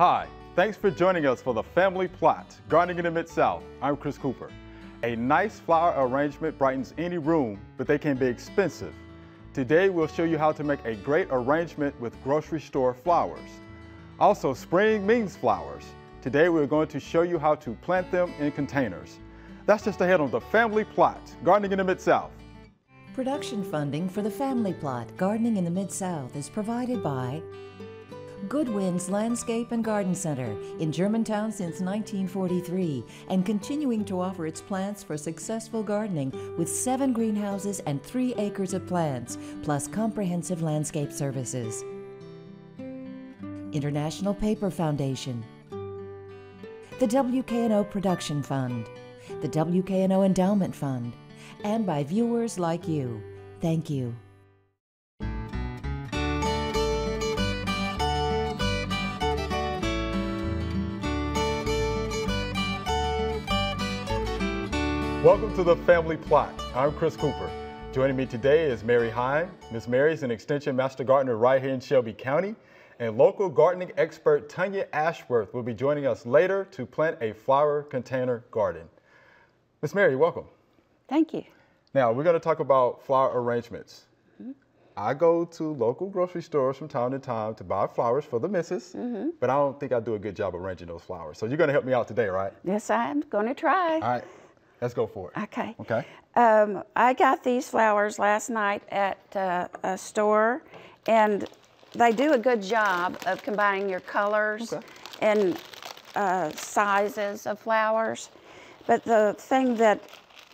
Hi, thanks for joining us for the Family Plot, Gardening in the Mid-South. I'm Chris Cooper. A nice flower arrangement brightens any room, but they can be expensive. Today we'll show you how to make a great arrangement with grocery store flowers. Also, spring means flowers. Today we're going to show you how to plant them in containers. That's just ahead on the Family Plot, Gardening in the Mid-South. Production funding for the Family Plot, Gardening in the Mid-South is provided by Goodwin's Landscape and Garden Center in Germantown since 1943 and continuing to offer its plants for successful gardening with 7 greenhouses and 3 acres of plants, plus comprehensive landscape services. International Paper Foundation, the WKNO Production Fund, the WKNO Endowment Fund, and by viewers like you. Thank you. Welcome to the Family Plot. I'm Chris Cooper. Joining me today is Mary Hine. Miss Mary is an Extension Master Gardener right here in Shelby County. And local gardening expert Tanya Ashworth will be joining us later to plant a flower container garden. Miss Mary, welcome. Thank you. Now, we're going to talk about flower arrangements. I go to local grocery stores from time to time to buy flowers for the missus, but I don't think I do a good job arranging those flowers. So you're going to help me out today, right? Yes, I'm going to try. All right. Let's go for it. Okay. Okay. I got these flowers last night at a store, and they do a good job of combining your colors and sizes of flowers. But the thing that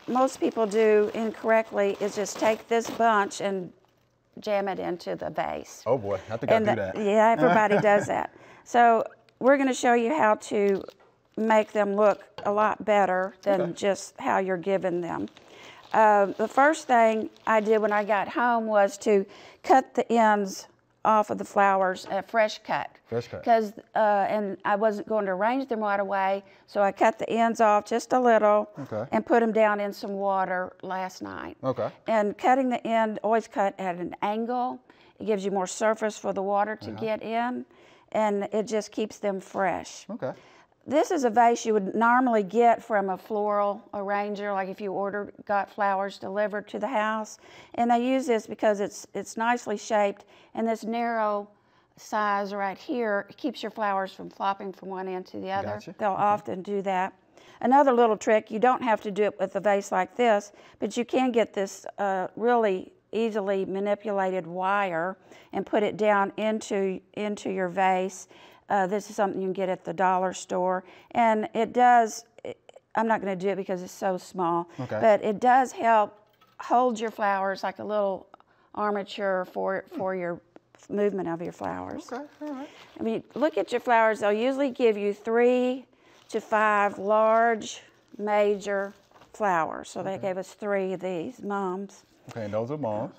most people do incorrectly is just take this bunch and jam it into the vase. Oh boy, I think I do that. Yeah, everybody does that. So we're going to show you how to make them look a lot better than just how you're giving them. The first thing I did when I got home was to cut the ends off of the flowers, a fresh cut. Fresh cut. Because, and I wasn't going to arrange them right away, so I cut the ends off just a little and put them down in some water last night. Okay. And cutting the end, always cut at an angle. It gives you more surface for the water to get in, and it just keeps them fresh. Okay. This is a vase you would normally get from a floral arranger, like if you got flowers delivered to the house. And they use this because it's nicely shaped, and this narrow size right here keeps your flowers from flopping from one end to the other. Gotcha. They'll often do that. Another little trick, you don't have to do it with a vase like this, but you can get this really easily manipulated wire and put it down into your vase. This is something you can get at the dollar store, and it does, I'm not going to do it because it's so small, but it does help hold your flowers like a little armature for your movement of your flowers. Okay, all right. I mean, look at your flowers. They'll usually give you 3 to 5 large, major flowers. So they gave us 3 of these, moms. Okay, and those are moms.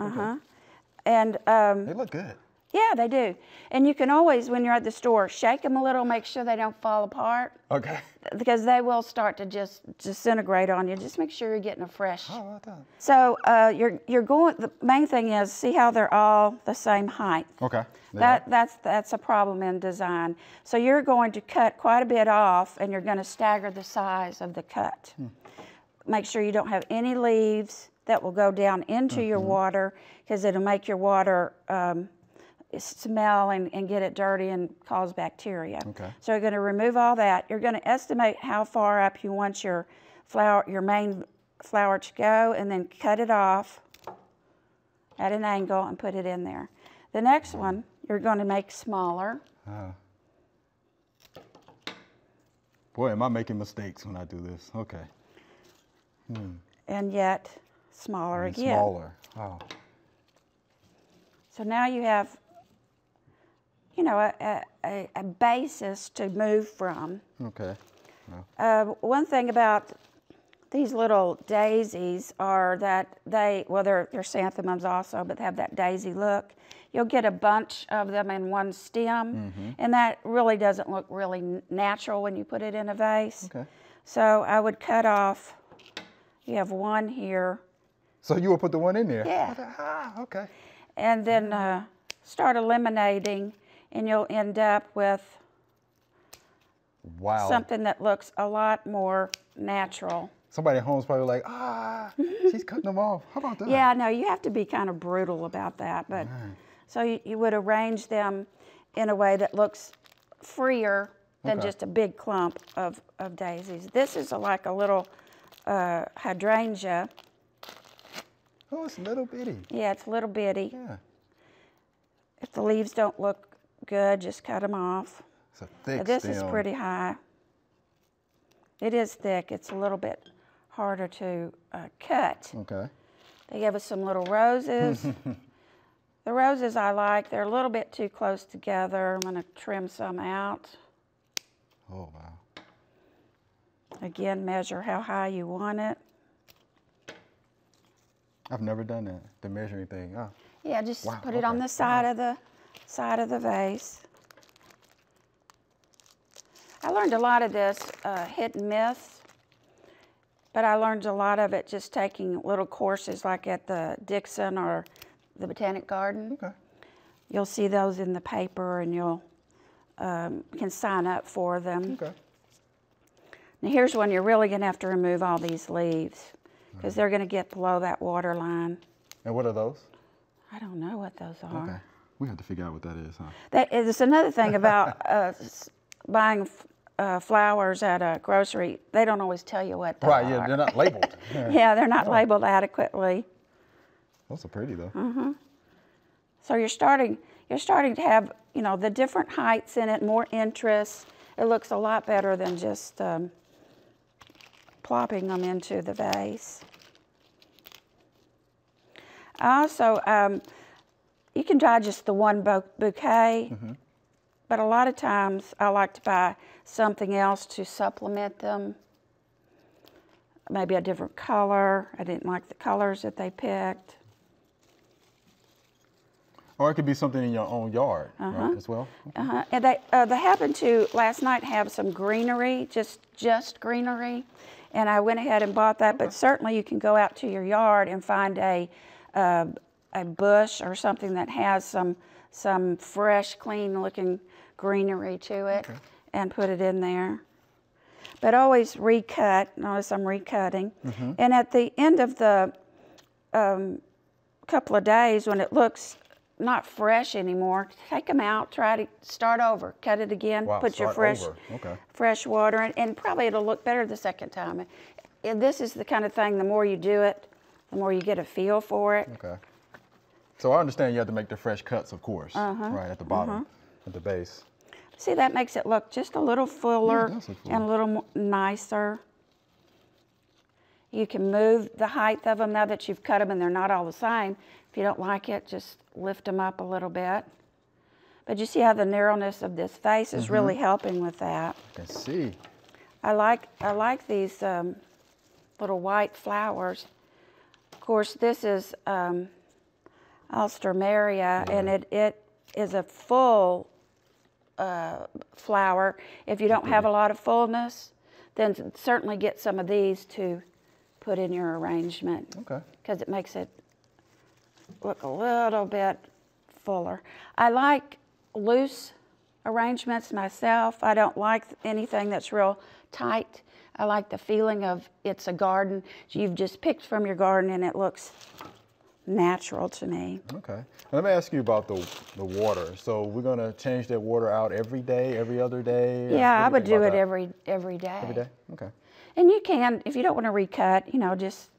And they look good. Yeah, they do. And you can always, when you're at the store, shake them a little, make sure they don't fall apart. Okay. Because they will start to just disintegrate on you. Just make sure you're getting a fresh. Oh, well done. So the main thing is, see how they're all the same height. Okay. That's a problem in design. So you're going to cut quite a bit off, and you're going to stagger the size of the cut. Make sure you don't have any leaves that will go down into your water, because it'll make your water smell and get it dirty and cause bacteria. Okay. So you're going to remove all that. You're going to estimate how far up you want your main flower to go, and then cut it off at an angle and put it in there. The next one you're going to make smaller. Boy, am I making mistakes when I do this. Okay. And yet smaller again. Smaller. Oh. So now you have, you know, a basis to move from. Okay. Yeah. One thing about these little daisies are that they're chrysanthemums also, but they have that daisy look. You'll get a bunch of them in one stem, and that really doesn't look really natural when you put it in a vase. Okay. So I would cut off, you have one here. So you will put the one in there? Yeah. Okay. And then start eliminating, and you'll end up with Wow. Something that looks a lot more natural. Somebody at home's probably like, she's cutting them off. How about that? Yeah, no, you have to be kind of brutal about that. But so you would arrange them in a way that looks freer than just a big clump of daisies. This is like a little hydrangea. Oh, it's little bitty. Yeah, it's little bitty. Yeah. If the leaves don't look good, just cut them off. It's a thick This stem. is pretty high. It is thick. It's a little bit harder to cut. Okay. They gave us some little roses. The roses I like. They're a little bit too close together. I'm going to trim some out. Oh, wow. Again, measure how high you want it. I've never done that, the measuring thing. Oh. Yeah, just put it on the side of the vase. I learned a lot of this hit and miss, but I learned a lot of it just taking little courses like at the Dixon or the Botanic Garden. Okay. You'll see those in the paper, and you'll can sign up for them. Okay. Now here's when you're really going to have to remove all these leaves because they're going to get below that water line. And what are those? I don't know what those are. Okay. We have to figure out what that is, huh? That is another thing about buying flowers at a grocery. They don't always tell you what they are. Right, yeah, they're not labeled. Yeah, they're not labeled adequately. Those are pretty, though. Mm-hmm. So you're starting to have, you know, the different heights in it, more interest. It looks a lot better than just plopping them into the vase. Also, you can buy just the one bouquet, but a lot of times I like to buy something else to supplement them. Maybe a different color. I didn't like the colors that they picked. Or it could be something in your own yard, right, as well? And they happened to last night have some greenery, just greenery, and I went ahead and bought that. But certainly you can go out to your yard and find a bush or something that has some fresh, clean-looking greenery to it, and put it in there. But always recut. Notice I'm recutting. And at the end of the couple of days, when it looks not fresh anymore, take them out, try to start over, cut it again, put your fresh water in, and probably it'll look better the second time. And this is the kind of thing, the more you do it, the more you get a feel for it. Okay. So I understand you have to make the fresh cuts, of course, right at the bottom, at the base. See, that makes it look just a little fuller and a little nicer. You can move the height of them now that you've cut them and they're not all the same. If you don't like it, just lift them up a little bit. But you see how the narrowness of this vase is really helping with that. I can see. I like these little white flowers. Of course, this is Alstroemeria, and it is a full flower. If you don't have a lot of fullness, then certainly get some of these to put in your arrangement. Okay. Because it makes it look a little bit fuller. I like loose arrangements myself. I don't like anything that's real tight. I like the feeling of it's a garden. You've just picked from your garden and it looks natural to me. Okay. Let me ask you about the water. So we're going to change that water out every day, every other day? Yeah, I would do it every day. Every day? Okay. And you can, if you don't want to recut, you know, just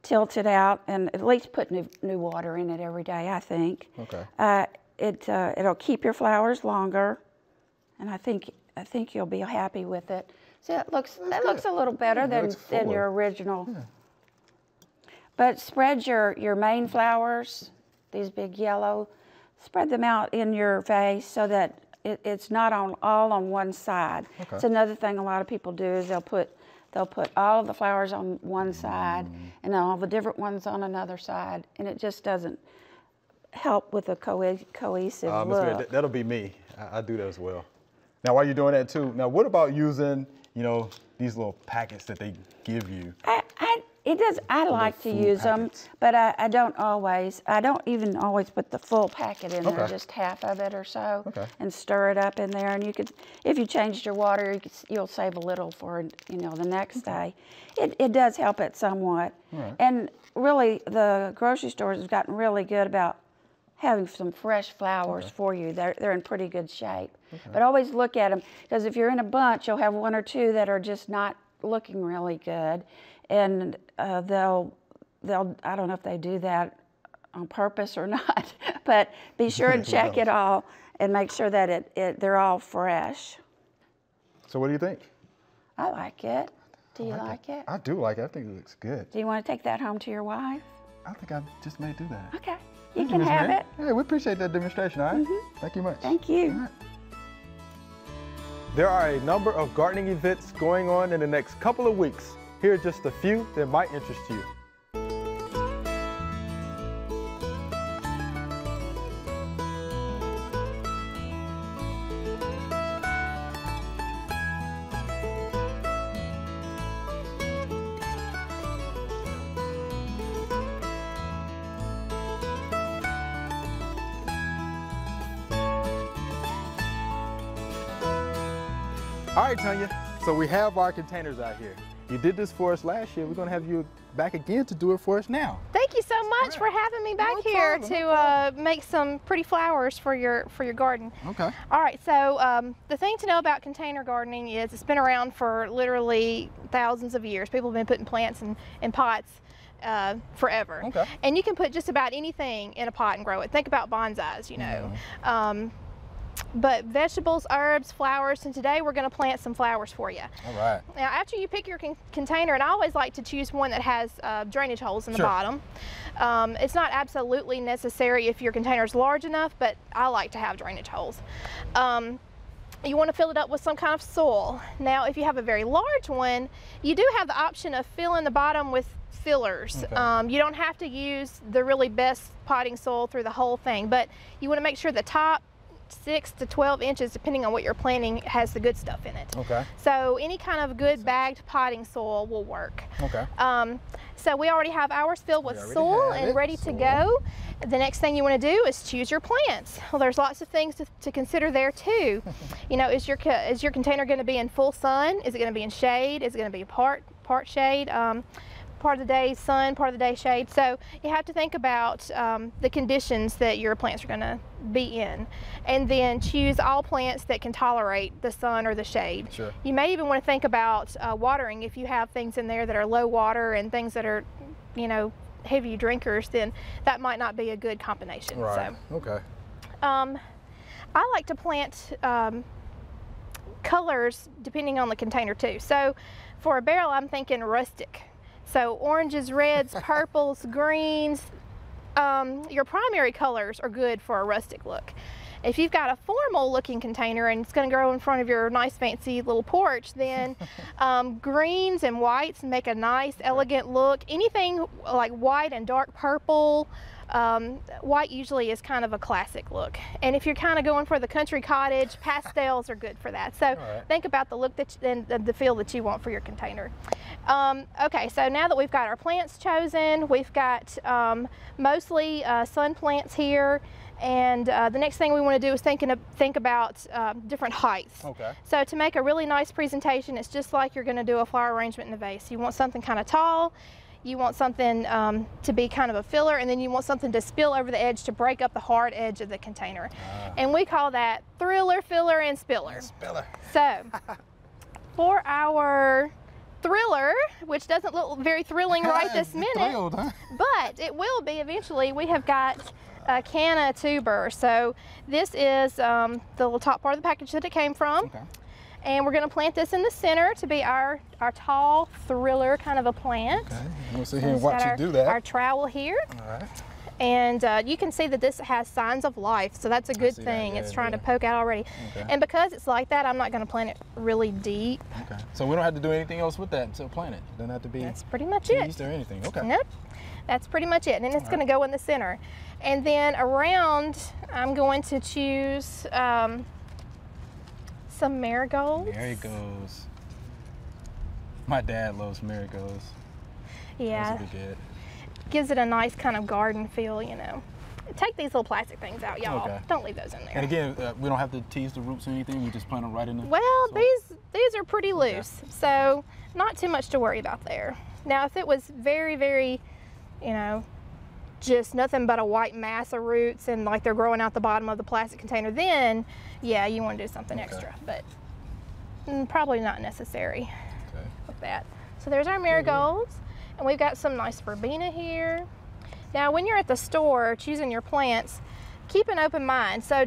tilt it out and at least put new water in it every day, I think. Okay. It'll keep your flowers longer, and I think you'll be happy with it. So it looks a little better than your original. Yeah. But spread your main flowers, these big yellow, spread them out in your vase so that it's not all on one side. Okay. It's another thing a lot of people do is they'll put all of the flowers on one side and all the different ones on another side, and it just doesn't help with a cohesive look. That'll be me. I do that as well. Now, while you're doing that too, now what about using, you know, these little packets that they give you? It does. I like to use them, but I don't always. I don't even always put the full packet in there, just half of it or so, and stir it up in there. And you could, if you changed your water, you'll save a little for the next day. It does help it somewhat. And really, the grocery stores have gotten really good about having some fresh flowers for you. They're in pretty good shape. But always look at them, because if you're in a bunch, you'll have one or two that are just not looking really good. And they'll I don't know if they do that on purpose or not, but be sure and check it all and make sure that they're all fresh. So what do you think? I like it. Do you like it? I do like it. I think it looks good. Do you want to take that home to your wife? I think I just may do that. Okay. You can have it. Yeah, we appreciate that demonstration, all right? Thank you much. Thank you. Right. There are a number of gardening events going on in the next couple of weeks. Here are just a few that might interest you. All right, Tanya, so we have our containers out here. You did this for us last year. We're going to have you back again to do it for us now. Thank you so much for having me back here to make some pretty flowers for your garden. Okay. All right, so the thing to know about container gardening is it's been around for literally thousands of years. People have been putting plants in pots forever. Okay. And you can put just about anything in a pot and grow it. Think about bonsais, you know. But vegetables, herbs, flowers, and today we're going to plant some flowers for you. All right. Now, after you pick your container, and I always like to choose one that has drainage holes in the bottom. It's not absolutely necessary if your container is large enough, but I like to have drainage holes. You want to fill it up with some kind of soil. Now, if you have a very large one, you do have the option of filling the bottom with fillers. Okay. You don't have to use the really best potting soil through the whole thing, but you want to make sure the top 6 to 12 inches, depending on what you're planting, has the good stuff in it. Okay. So any kind of good bagged potting soil will work. Okay. So we already have ours filled with soil and ready to go. The next thing you want to do is choose your plants. Well, there's lots of things to consider there too. You know, is your container going to be in full sun? Is it going to be in shade? Is it going to be part shade? Part of the day sun, part of the day shade. So you have to think about the conditions that your plants are going to be in, and then choose all plants that can tolerate the sun or the shade. Sure. You may even want to think about watering. If you have things in there that are low water and things that are, you know, heavy drinkers, then that might not be a good combination. Right. So, okay. I like to plant colors depending on the container too. So for a barrel, I'm thinking rustic. So oranges, reds, purples, greens, your primary colors are good for a rustic look. If you've got a formal looking container and it's going to grow in front of your nice fancy little porch, then greens and whites make a nice elegant look. Anything like white and dark purple, white usually is kind of a classic look. And if you're kind of going for the country cottage, pastels are good for that. So think about the look and the feel that you want for your container. Okay, so now that we've got our plants chosen, we've got mostly sun plants here. And the next thing we want to do is think about different heights. Okay. So to make a really nice presentation, it's just like you're going to do a flower arrangement in a vase. You want something kind of tall, you want something to be kind of a filler, and then you want something to spill over the edge to break up the hard edge of the container. And we call that thriller, filler, and spiller. Spiller. So for our thriller, which doesn't look very thrilling right this minute, thrilled, huh? But it will be eventually, we have got a canna tuber. So this is the little top part of the package that it came from. Okay. And we're going to plant this in the center to be our tall thriller kind of a plant. Okay, we'll sit here and watch you do that. Our trowel here. All right. And you can see that this has signs of life, so that's a good thing. It's trying to poke out already. Okay. And because it's like that, I'm not going to plant it really deep. Okay. So we don't have to do anything else with that until plant it. It doesn't have to be that's pretty much it. Or anything. Okay. Nope. That's pretty much it. And it's going to go in the center. And then around, I'm going to choose some marigolds. Marigolds. My dad loves marigolds. Yeah. This will be good. Gives it a nice kind of garden feel, you know. Take these little plastic things out, y'all. Okay. Don't leave those in there. And again, we don't have to tease the roots or anything. We just plant them right in the Well, soil. these are pretty loose, so not too much to worry about there. Now, if it was very, very, you know, just nothing but a white mass of roots and like they're growing out the bottom of the plastic container, then yeah, you want to do something extra, but probably not necessary with that. So there's our marigolds, and we've got some nice verbena here. Now, when you're at the store choosing your plants, keep an open mind. So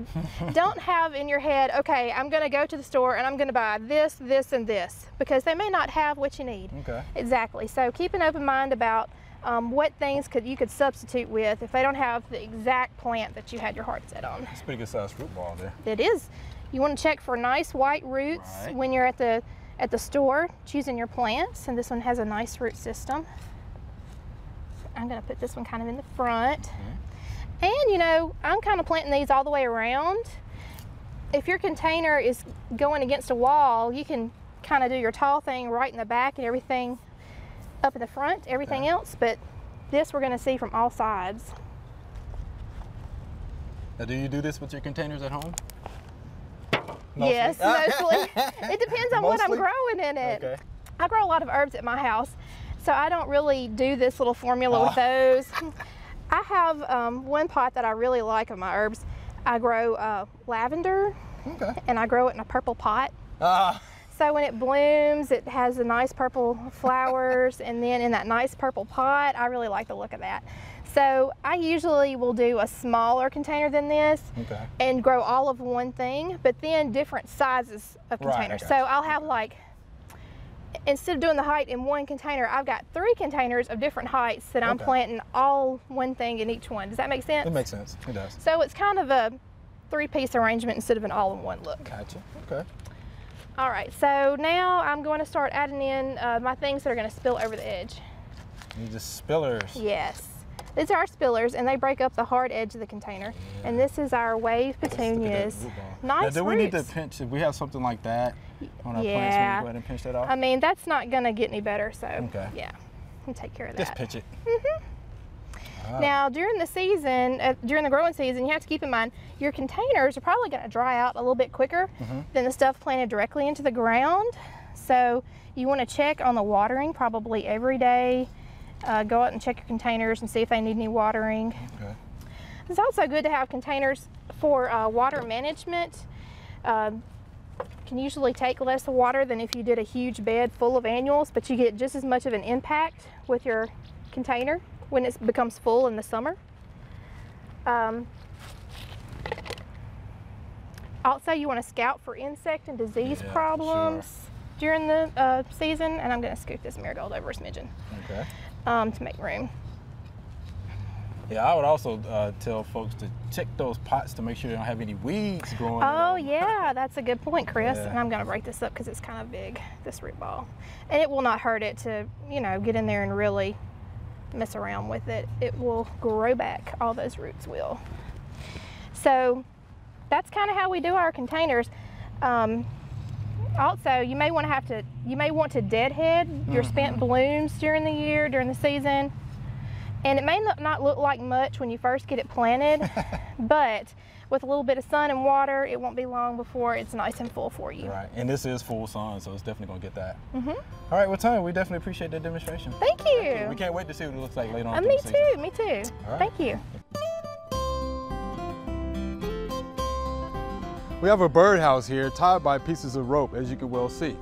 don't have in your head, okay, I'm going to go to the store and I'm going to buy this, this, and this, because they may not have what you need. Okay. Exactly. So keep an open mind about what things you could substitute with if they don't have the exact plant that you had your heart set on. It's a pretty good sized fruit ball there. It is. You want to check for nice white roots when you're at the store choosing your plants, and this one has a nice root system. I'm going to put this one kind of in the front. And you know, I'm kind of planting these all the way around. If your container is going against a wall, you can kind of do your tall thing right in the back and everything up in the front, everything else, but this we're going to see from all sides. Now, do you do this with your containers at home? Mostly? Yes, mostly. It depends on what I'm growing in it. Okay. I grow a lot of herbs at my house, so I don't really do this little formula with those. I have one pot that I really like of my herbs. I grow lavender, and I grow it in a purple pot. So when it blooms, it has the nice purple flowers, and then in that nice purple pot, I really like the look of that. So I usually will do a smaller container than this and grow all of one thing, but then different sizes of containers. So I'll have like, instead of doing the height in one container, I've got 3 containers of different heights that I'm planting all one thing in each one. Does that make sense? It makes sense. It does. So it's kind of a 3-piece arrangement instead of an all-in-one look. Gotcha. Okay. All right, so now I'm going to start adding in my things that are going to spill over the edge. These are spillers. Yes. These are our spillers, and they break up the hard edge of the container. And this is our wave petunias. Nice now, do we roots. need to pinch, if we have something like that on our plants, we can go ahead and pinch that off? I mean, that's not going to get any better, so yeah, we'll take care of that. Just pinch it. Now, during the season, during the growing season, you have to keep in mind your containers are probably going to dry out a little bit quicker than the stuff planted directly into the ground. So you want to check on the watering probably every day. Go out and check your containers and see if they need any watering. It's also good to have containers for water management. Can usually take less water than if you did a huge bed full of annuals, but you get just as much of an impact with your container when it becomes full in the summer. Also, you want to scout for insect and disease problems during the season, and I'm going to scoop this marigold over a smidgen to make room. Yeah, I would also tell folks to check those pots to make sure they don't have any weeds growing. Oh yeah, that's a good point, Chris. And I'm going to break this up because it's kind of big, this root ball. And it will not hurt it to, you know, get in there and really mess around with it. It will grow back, all those roots will. So that's kind of how we do our containers. Also, you may want to deadhead your spent blooms during the year, during the season. And it may not look like much when you first get it planted, but with a little bit of sun and water, it won't be long before it's nice and full for you. Right, and this is full sun, so it's definitely gonna get that. All right, well, Tanya, we definitely appreciate that demonstration. Thank you. We can't wait to see what it looks like later on. Me too, me too. All right. Thank you. We have a birdhouse here tied by pieces of rope, as you can well see.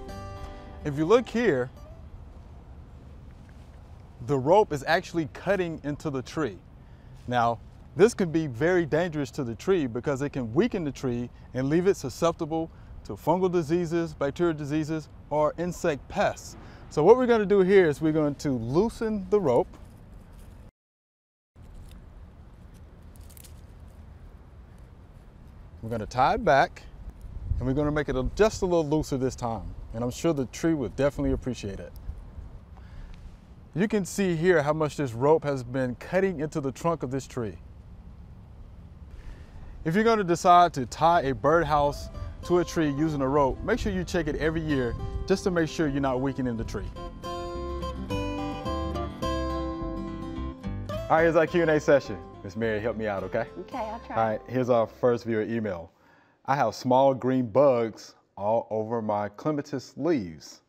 If you look here, the rope is actually cutting into the tree. Now, this can be very dangerous to the tree because it can weaken the tree and leave it susceptible to fungal diseases, bacterial diseases, or insect pests. So what we're going to do here is we're going to loosen the rope. We're going to tie it back, and we're going to make it just a little looser this time. And I'm sure the tree will definitely appreciate it. You can see here how much this rope has been cutting into the trunk of this tree. If you're going to decide to tie a birdhouse to a tree using a rope, make sure you check it every year just to make sure you're not weakening the tree. All right, here's our Q&A session. Miss Mary, help me out, okay? Okay, I'll try. All right, here's our first viewer email. I have small green bugs all over my clematis leaves.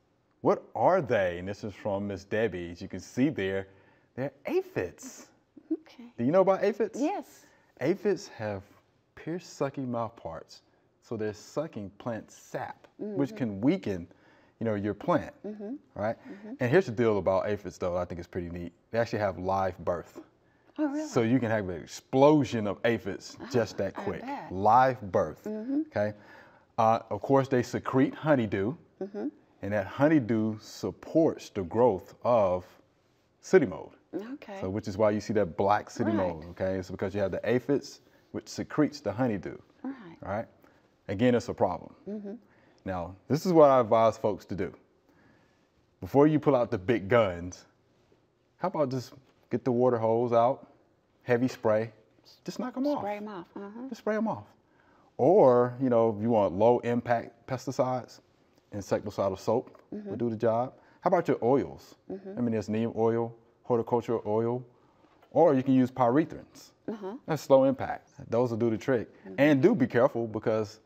What are they? And this is from Miss Debbie. As you can see there, they're aphids. Okay. Do you know about aphids? Yes. Aphids have pierce-sucking mouthparts, so they're sucking plant sap, which can weaken, your plant, right? And here's the deal about aphids, though. I think it's pretty neat. They actually have live birth. Oh, really? So you can have an explosion of aphids just that quick. Live birth, okay? Of course, they secrete honeydew, and that honeydew supports the growth of city mold. Okay. So which is why you see that black city mold, okay? It's because you have the aphids, which secretes the honeydew, all right? Again, it's a problem. Now, this is what I advise folks to do. Before you pull out the big guns, how about just get the water hose out, heavy spray, just knock them off. Spray them off, Just spray them off. Or, if you want low impact pesticides, insecticidal soap will do the job. How about your oils? I mean, there's neem oil, horticultural oil, or you can use pyrethrins. That's slow impact. Those will do the trick. And do be careful because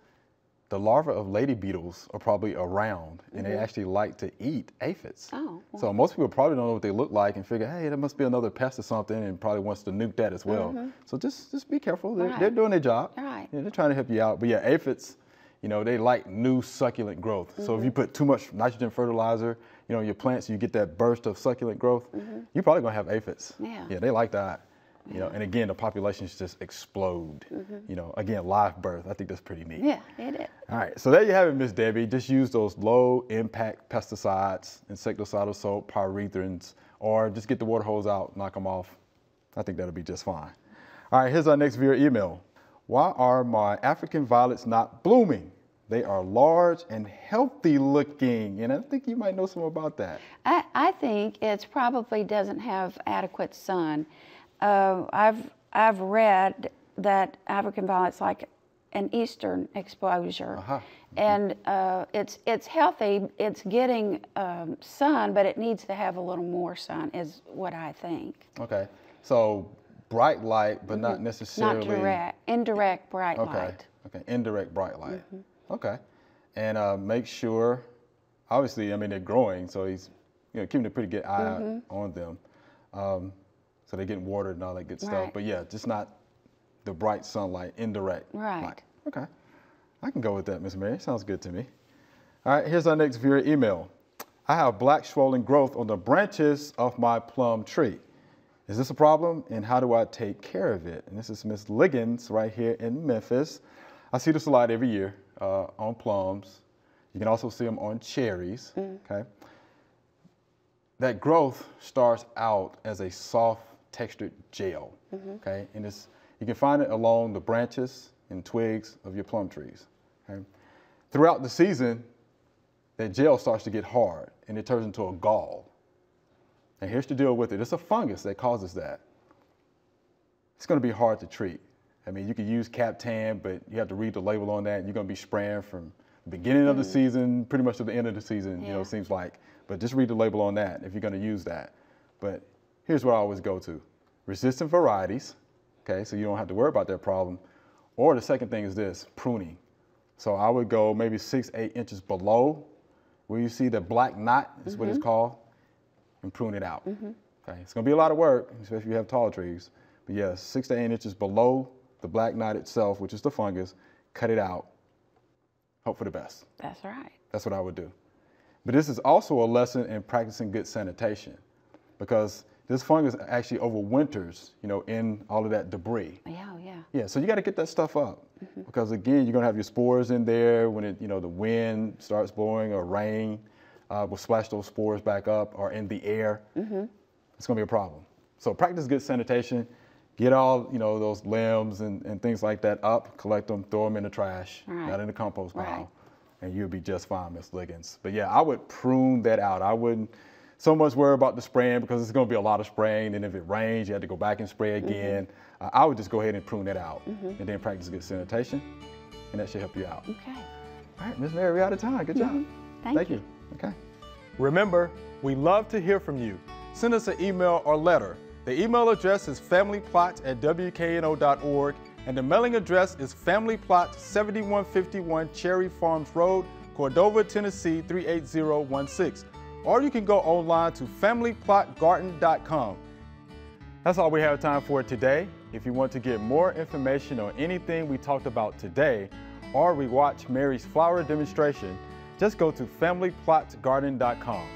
the larvae of lady beetles are probably around and they actually like to eat aphids. Oh, wow. So most people probably don't know what they look like and figure, hey, there must be another pest or something, and probably wants to nuke that as well. So just be careful. They're doing their job. Right. Yeah, they're trying to help you out. But yeah, aphids, they like new succulent growth. So if you put too much nitrogen fertilizer, in your plants, you get that burst of succulent growth, you're probably gonna have aphids. Yeah, they like that. And again, the populations just explode. Again, live birth. I think that's pretty neat. Yeah, it is. All right, so there you have it, Miss Debbie. Just use those low impact pesticides, insecticidal soap, pyrethrins, or just get the water hose out, knock them off. I think that'll be just fine. All right, here's our next viewer email. Why are my African violets not blooming? They are large and healthy looking, and I think you might know some about that. I think it probably doesn't have adequate sun. I've read that African violets like an eastern exposure, and it's healthy. It's getting sun, but it needs to have a little more sun, is what I think. Okay, so bright light, but not necessarily. Not direct, indirect bright light. Okay, indirect bright light. Okay, and make sure, obviously, I mean, they're growing, so he's keeping a pretty good eye on them. So they're getting watered and all that good stuff. But yeah, just not the bright sunlight, indirect light. Okay, I can go with that, Miss Mary. Sounds good to me. All right, here's our next viewer email. I have black swollen growth on the branches of my plum tree. Is this a problem, and how do I take care of it? And this is Miss Liggins right here in Memphis. I see this a lot every year on plums. You can also see them on cherries, okay? That growth starts out as a soft textured gel, okay? And you can find it along the branches and twigs of your plum trees, okay? Throughout the season, that gel starts to get hard and it turns into a gall. And here's the deal with it. It's a fungus that causes that. It's gonna be hard to treat. I mean, you can use Captan, but you have to read the label on that. You're gonna be spraying from the beginning of the season, pretty much to the end of the season, it seems like. But just read the label on that if you're gonna use that. But here's what I always go to. Resistant varieties, okay, so you don't have to worry about that problem. Or the second thing is this, pruning. So I would go maybe 6-8 inches below where you see the black knot, is what it's called, and prune it out. Okay, it's gonna be a lot of work, especially if you have tall trees. But yeah, 6 to 8 inches below the black knot itself, which is the fungus, cut it out, hope for the best. That's right. That's what I would do. But this is also a lesson in practicing good sanitation, because this fungus actually overwinters, in all of that debris. Yeah, so you got to get that stuff up, because again, you're going to have your spores in there when the wind starts blowing or rain will splash those spores back up, or in the air. It's going to be a problem. So practice good sanitation. Get all those limbs and things like that up, collect them, throw them in the trash, not in the compost pile, and you'll be just fine, Miss Liggins. But yeah, I would prune that out. I wouldn't so much worry about the spraying, because it's going to be a lot of spraying, and if it rains, you have to go back and spray again. I would just go ahead and prune that out, and then practice good sanitation, and that should help you out. Okay. All right, Miss Mary, we're out of time. Good job. Thank you. Okay. Remember, we love to hear from you. Send us an email or letter The email address is familyplot@wkno.org, and the mailing address is Family Plot, 7151 Cherry Farms Road, Cordova, Tennessee 38016. Or you can go online to familyplotgarden.com. That's all we have time for today. If you want to get more information on anything we talked about today, or rewatch Mary's flower demonstration, just go to familyplotgarden.com.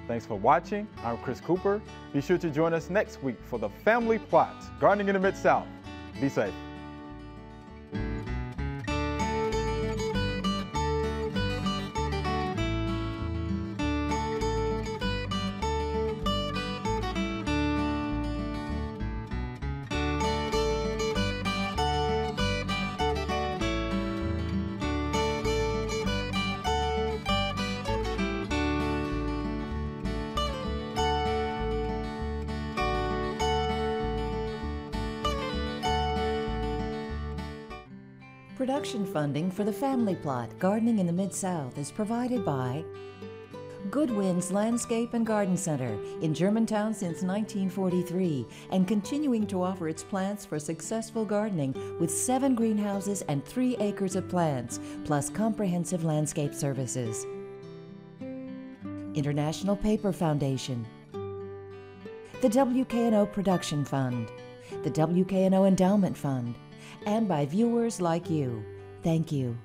Thanks for watching. I'm Chris Cooper. Be sure to join us next week for the Family Plot, Gardening in the Mid-South. Be safe. Production funding for the Family Plot, Gardening in the Mid-South is provided by Good Winds Landscape and Garden Center in Germantown since 1943 and continuing to offer its plants for successful gardening with 7 greenhouses and 3 acres of plants, plus comprehensive landscape services. International Paper Foundation, the WKNO Production Fund, the WKNO Endowment Fund, and by viewers like you. Thank you.